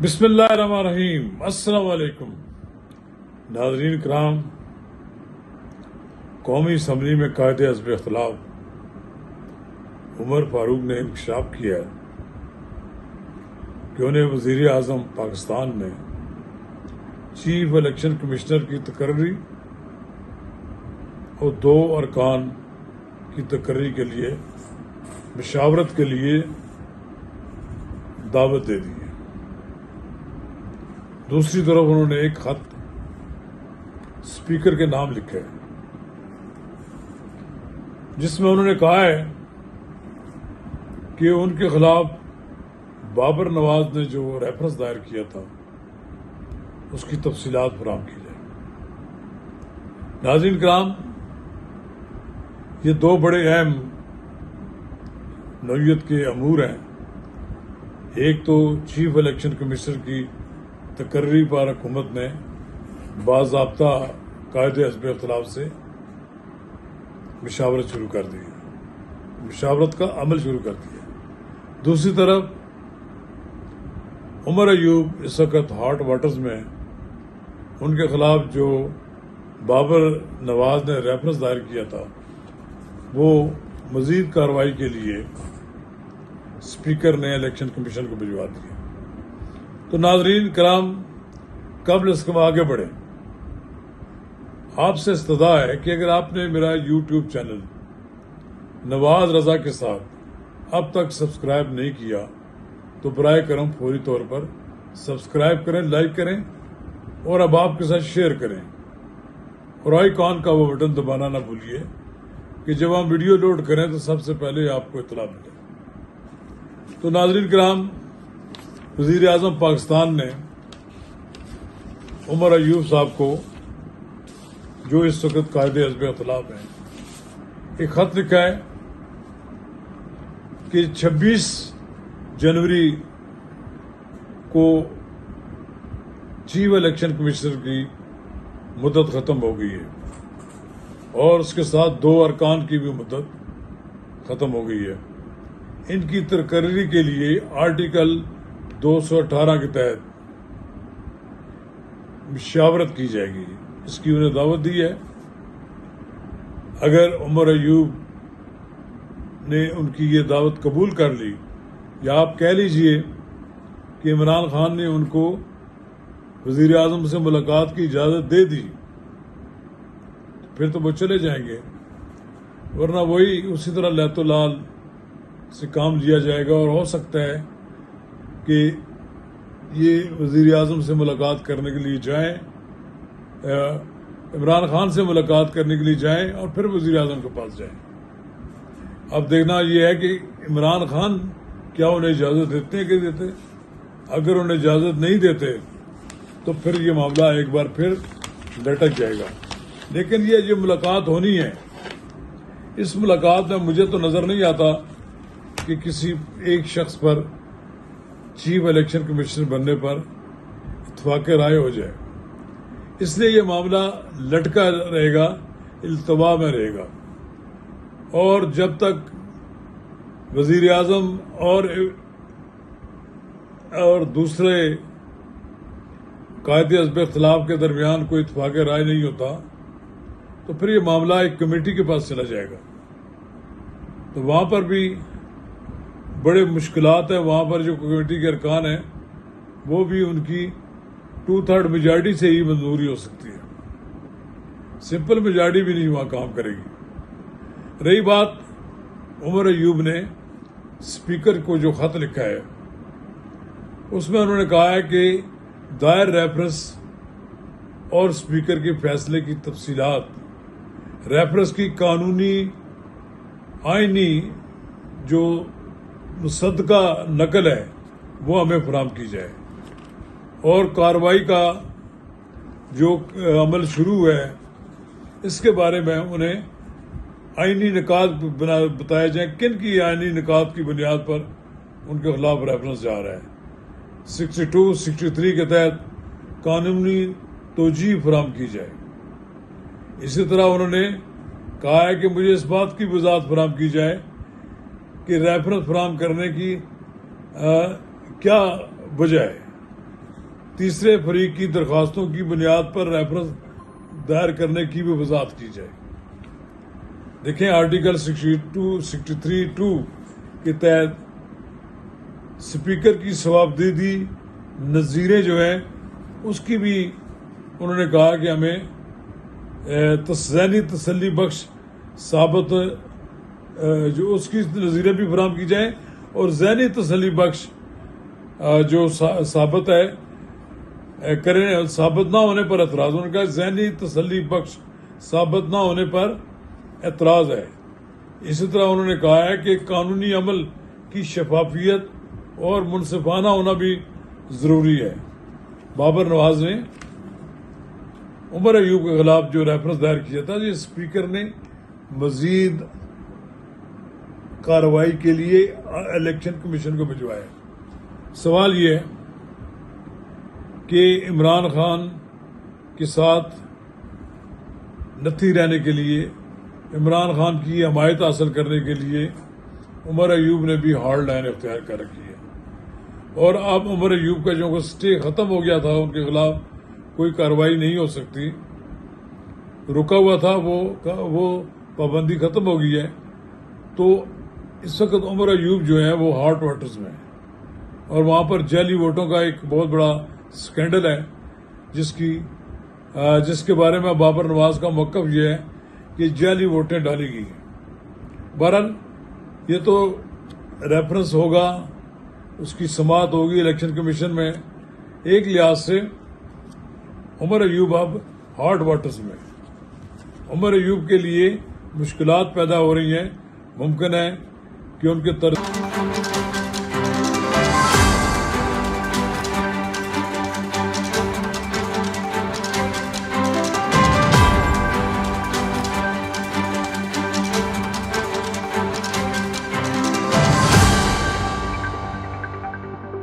بسم اللہ الرحمن الرحیم۔ السلام علیکم ناظرین کرام، قومی اسمبلی میں قائد حزب اختلاف عمر فاروق نے انکشاف کیا کہ انہیں وزیر اعظم پاکستان نے چیف الیکشن کمشنر کی تقرری اور 2 ارکان کی تقرری کے لیے مشاورت کے لیے دعوت دے دی ہے۔ دوسری طرف انہوں نے ایک خط اسپیکر کے نام لکھا ہے جس میں انہوں نے کہا ہے کہ ان کے خلاف بابر نواز نے جو ریفرنس دائر کیا تھا اس کی تفصیلات فراہم کی جائے۔ ناظرین کرام، یہ 2 بڑے اہم نوعیت کے امور ہیں۔ ایک تو چیف الیکشن کمشنر کی تقرری پر حکومت نے باضابطہ قائد حزب اختلاف سے مشاورت شروع کر دی ہے، مشاورت کا عمل شروع کر دیا۔ دوسری طرف عمر ایوب اس وقت ہاٹ واٹرز میں، ان کے خلاف جو بابر نواز نے ریفرنس دائر کیا تھا وہ مزید کارروائی کے لیے اسپیکر نے الیکشن کمیشن کو بھجوا دیا۔ تو ناظرین کرام، قبل اس کے آگے بڑھیں، آپ سے استدعا ہے کہ اگر آپ نے میرا یوٹیوب چینل نواز رضا کے ساتھ اب تک سبسکرائب نہیں کیا تو برائے کرم فوری طور پر سبسکرائب کریں، لائک کریں اور اب آپ کے ساتھ شیئر کریں، اور آئیکن کا وہ بٹن دبانا نہ بھولیے کہ جب ہم ویڈیو لوڈ کریں تو سب سے پہلے آپ کو اطلاع ملے۔ تو ناظرین کرام، وزیر اعظم پاکستان نے عمر ایوب صاحب کو، جو اس وقت قائد حزب اختلاف ہیں، ایک خط لکھا ہے کہ 26 جنوری کو چیف الیکشن کمشنر کی مدت ختم ہو گئی ہے اور اس کے ساتھ 2 ارکان کی بھی مدت ختم ہو گئی ہے۔ ان کی تقرری کے لیے آرٹیکل 218 کے تحت مشاورت کی جائے گی، اس کی انہیں دعوت دی ہے۔ اگر عمر ایوب نے ان کی یہ دعوت قبول کر لی، یا آپ کہہ لیجئے کہ عمران خان نے ان کو وزیر اعظم سے ملاقات کی اجازت دے دی، پھر تو وہ چلے جائیں گے، ورنہ وہی اسی طرح لیت و لال سے کام لیا جائے گا، اور ہو سکتا ہے کہ یہ وزیر اعظم سے ملاقات کرنے کے لیے جائیں، عمران خان سے ملاقات کرنے کے لیے جائیں اور پھر وزیر اعظم کے پاس جائیں۔ اب دیکھنا یہ ہے کہ عمران خان کیا انہیں اجازت دیتے ہیں کہ دیتے۔ اگر انہیں اجازت نہیں دیتے تو پھر یہ معاملہ ایک بار پھر لٹک جائے گا۔ لیکن یہ جو ملاقات ہونی ہے، اس ملاقات میں مجھے تو نظر نہیں آتا کہ کسی ایک شخص پر چیف الیکشن کمشنر بننے پر اتفاق رائے ہو جائے، اس لیے یہ معاملہ لٹکا رہے گا، التوا میں رہے گا، اور جب تک وزیر اعظم اور دوسرے قائد حزب اختلاف کے درمیان کوئی اتفاق رائے نہیں ہوتا تو پھر یہ معاملہ ایک کمیٹی کے پاس چلا جائے گا، تو وہاں پر بھی بڑے مشکلات ہیں۔ وہاں پر جو کمیٹی کے ارکان ہیں وہ بھی ان کی 2/3 میجارٹی سے ہی منظوری ہو سکتی ہے، سمپل میجارٹی بھی نہیں وہاں کام کرے گی۔ رہی بات عمر ایوب نے اسپیکر کو جو خط لکھا ہے، اس میں انہوں نے کہا ہے کہ دائر ریفرنس اور اسپیکر کے فیصلے کی تفصیلات، ریفرنس کی قانونی آئینی جو مصدقہ نقل ہے وہ ہمیں فراہم کی جائے، اور کارروائی کا جو عمل شروع ہے اس کے بارے میں انہیں آئینی نکات بتائے جائیں، کن کی آئینی نکات کی بنیاد پر ان کے خلاف ریفرنس جا رہا ہے۔ 62 63 کے تحت قانونی توجیہ فراہم کی جائے۔ اسی طرح انہوں نے کہا ہے کہ مجھے اس بات کی وضاحت فراہم کی جائے کہ ریفرنس فراہم کرنے کی کیا وجہ ہے، تیسرے فریق کی درخواستوں کی بنیاد پر ریفرنس دائر کرنے کی بھی وضاحت کی جائے۔ دیکھیں آرٹیکل 63(2) کے تحت اسپیکر کی جوابدہی نظیریں جو ہیں اس کی بھی انہوں نے کہا کہ ہمیں ذہنی تسلی بخش ثابت جو اس کی نظیریں بھی فراہم کی جائیں، اور ذہنی تسلی بخش جو ثابت ہے کریں، ثابت نہ ہونے پر اعتراض۔ انہوں نے کہا ذہنی تسلی بخش ثابت نہ ہونے پر اعتراض ہے۔ اسی طرح انہوں نے کہا ہے کہ قانونی عمل کی شفافیت اور منصفانہ ہونا بھی ضروری ہے۔ بابر نواز نے عمر ایوب کے خلاف جو ریفرنس دائر کیا تھا، یہ اسپیکر نے مزید کارروائی کے لیے الیکشن کمیشن کو بھجوایا۔ سوال یہ ہے کہ عمران خان کے ساتھ نتھی رہنے کے لیے، عمران خان کی حمایت حاصل کرنے کے لیے عمر ایوب نے بھی ہارڈ لائن اختیار کر رکھی ہے، اور اب عمر ایوب کا جو سٹے ختم ہو گیا تھا، ان کے خلاف کوئی کارروائی نہیں ہو سکتی، رکا ہوا تھا، وہ پابندی ختم ہو گئی ہے۔ تو اس وقت عمر ایوب جو ہیں وہ ہاٹ واٹرز میں ہیں، اور وہاں پر جعلی ووٹوں کا ایک بہت بڑا سکینڈل ہے جس کے بارے میں بابر نواز کا موقف یہ ہے کہ جعلی ووٹیں ڈالی گئی ہیں۔ بہرحال یہ تو ریفرنس ہوگا، اس کی سماعت ہوگی الیکشن کمیشن میں۔ ایک لحاظ سے عمر ایوب اب ہاٹ واٹرز میں، عمر ایوب کے لیے مشکلات پیدا ہو رہی ہیں، ممکن ہے کہ ان کے